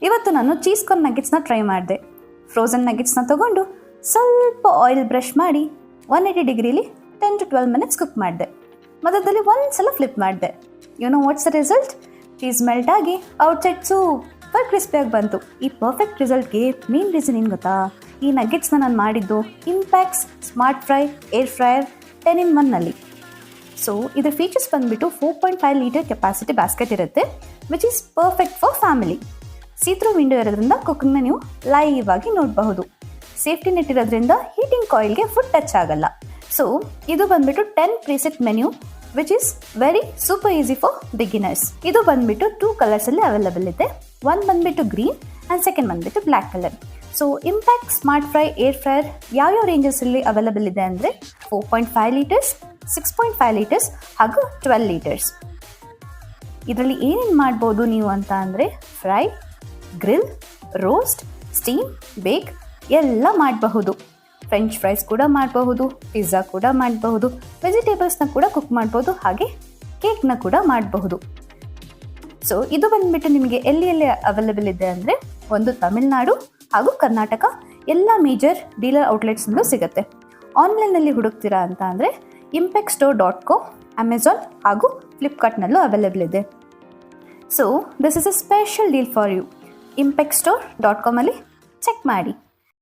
ಇವತ್ತು ನಾನು cheese corn ನಗೆಟ್ಸ್ನ try ಮಾಡಿದೆ. ಫ್ರೋಝನ್ ನಗೆಟ್ಸ್ನ ತೊಗೊಂಡು ಸ್ವಲ್ಪ ಆಯಿಲ್ ಬ್ರಷ್ ಮಾಡಿ 180 ಡಿಗ್ರಿಲಿ 10 to 12 ಮಿನಿಟ್ಸ್ ಕುಕ್ ಮಾಡಿದೆ. ಮಧ್ಯದಲ್ಲಿ ಒಂದು ಸಲ ಫ್ಲಿಪ್ ಮಾಡಿದೆ. What's the result? Cheese melt ಆಗಿ ಔಟ್ಸೈಡ್ ಸೂಪರ್ ಕ್ರಿಸ್ಪಿಯಾಗಿ ಬಂತು. ಈ ಪರ್ಫೆಕ್ಟ್ ರಿಸಲ್ಟ್ಗೆ ಮೇನ್ ರೀಸನ್ ಏನು ಗೊತ್ತಾ? ಈ ನಗೆಟ್ಸ್ನ ನಾನು ಮಾಡಿದ್ದು Impex smart fry air fryer 10-in-1ನಲ್ಲಿ. ಸೊ ಇದರ ಫೀಚರ್ಸ್ ಬಂದುಬಿಟ್ಟು 4.5 ಲೀಟರ್ ಕೆಪಾಸಿಟಿ ಬ್ಯಾಸ್ಕೆಟ್ ಇರುತ್ತೆ, which is perfect for family. See through window ಇರೋದ್ರಿಂದ ಕುಕಿಂಗ್ನ ನೀವು ಲೈವ್ ಆಗಿ ನೋಡಬಹುದು. ಸೇಫ್ಟಿ ನೆಟ್ ಇರೋದ್ರಿಂದ ಹೀಟಿಂಗ್ ಕಾಯಿಲ್ಗೆ ಫುಡ್ ಟಚ್ ಆಗಲ್ಲ. ಸೊ ಇದು ಬಂದುಬಿಟ್ಟು 10 preset menu, which is very super easy for beginners. ಇದು ಬಂದುಬಿಟ್ಟು 2 ಕಲರ್ಸಲ್ಲಿ ಅವೈಲೇಬಲ್ ಇದೆ. ಒಂದು ಬಂದುಬಿಟ್ಟು ಗ್ರೀನ್ ಆ್ಯಂಡ್ ಸೆಕೆಂಡ್ ಬಂದುಬಿಟ್ಟು black colour. So impact smart fry air fryer ಯಾವ್ಯಾವ ರೇಂಜಸಲ್ಲಿ ಅವೈಲೇಬಲ್ ಇದೆ ಅಂದರೆ 4.5 ಲೀಟರ್ಸ್, 6.5 ಲೀಟರ್ಸ್ ಹಾಗೂ 12 ಲೀಟರ್ಸ್. ಇದರಲ್ಲಿ ಏನೇನು ಮಾಡ್ಬೋದು ನೀವು ಅಂತ ಅಂದರೆ ಫ್ರೈ, ಗ್ರಿಲ್, ರೋಸ್ಟ್, ಸ್ಟೀಮ್, ಬೇಕ್ ಎಲ್ಲ ಮಾಡಬಹುದು. ಫ್ರೆಂಚ್ ಫ್ರೈಸ್ ಕೂಡ ಮಾಡಬಹುದು, ಪಿಜ್ಜಾ ಕೂಡ ಮಾಡಬಹುದು, ವೆಜಿಟೇಬಲ್ಸ್ನ ಕೂಡ ಕುಕ್ ಮಾಡ್ಬೋದು, ಹಾಗೆ ಕೇಕ್ನ ಕೂಡ ಮಾಡಬಹುದು. ಸೊ ಇದು ಬಂದುಬಿಟ್ಟು ನಿಮಗೆ ಎಲ್ಲಿ ಅವೈಲೇಬಲ್ ಇದೆ ಅಂದರೆ ಒಂದು ತಮಿಳುನಾಡು ಹಾಗೂ ಕರ್ನಾಟಕ ಎಲ್ಲ ಮೇಜರ್ ಡೀಲರ್ ಔಟ್ಲೆಟ್ಸ್ನಲ್ಲೂ ಸಿಗುತ್ತೆ. ಆನ್ಲೈನಲ್ಲಿ ಹುಡುಕ್ತೀರಾ ಅಂತ ಅಂದರೆ impexstore.co, ಅಮೆಝಾನ್ ಹಾಗೂ ಫ್ಲಿಪ್ಕಾರ್ಟ್ನಲ್ಲೂ ಅವೈಲೇಬಲ್ ಇದೆ. So this is a special deal for you. impexstore.com ಅಲ್ಲಿ ಚೆಕ್ ಮಾಡಿ.